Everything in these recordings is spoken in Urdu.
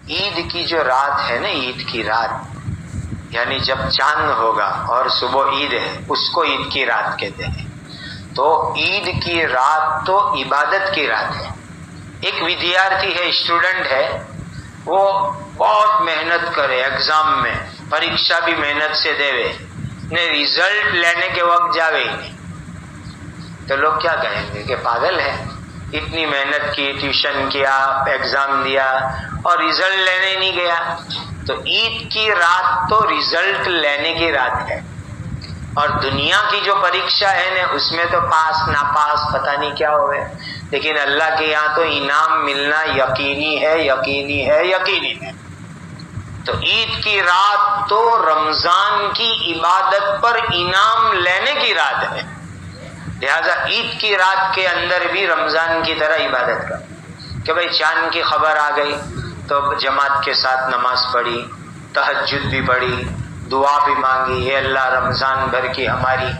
عید کی جو رات ہے نا، عید کی رات یعنی جب چاند ہوگا اور صبح عید ہے، اس کو عید کی رات کہتے ہیں۔ تو عید کی رات تو عبادت کی رات ہے۔ ایک ودیارتھی ہے، اسٹوڈنٹ ہے، وہ بہت محنت کرے، ایگزام میں پریکشا بھی محنت سے دے، نے ریزلٹ لینے کے وقت جاوے ہی نہیں، تو لوگ کیا کہیں گے کہ پاگل ہے، اتنی محنت کی، ٹیوشن کیا، ایگزام دیا اور ریزلٹ لینے ہی نہیں گیا۔ تو عید کی رات تو ریزلٹ لینے کی رات ہے، اور دنیا کی جو پریکشا ہے نا، اس میں تو پاس ناپاس پتہ نہیں کیا ہوئے، لیکن اللہ کے یہاں تو انعام ملنا یقینی ہے، یقینی ہے، یقینی ہے۔ تو عید کی رات تو رمضان کی عبادت پر انعام لینے کی رات ہے، لہذا عید کی رات کے اندر بھی رمضان کی طرح عبادت کر، کہ بھئی چاند کی خبر آ گئی تو جماعت کے ساتھ نماز پڑھی، تہجد بھی پڑھی، دعا بھی مانگی، اے اللہ رمضان بھر کی ہماری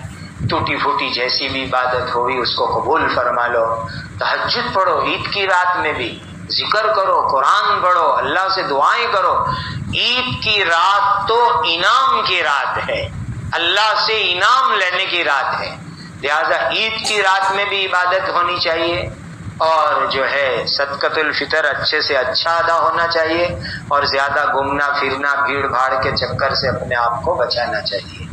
ٹوٹی پھوٹی جیسی بھی عبادت ہوئی اس کو قبول فرما لو۔ تہجد پڑھو، عید کی رات میں بھی ذکر کرو، قرآن پڑھو، اللہ سے دعائیں کرو۔ عید کی رات تو انعام کی رات ہے، اللہ سے انعام لینے کی رات ہے، لہذا عید کی رات میں بھی عبادت ہونی چاہیے، اور جو ہے صدقۃ الفطر اچھے سے اچھا ادا ہونا چاہیے، اور زیادہ گھومنا پھرنا بھیڑ بھاڑ کے چکر سے اپنے آپ کو بچانا چاہیے۔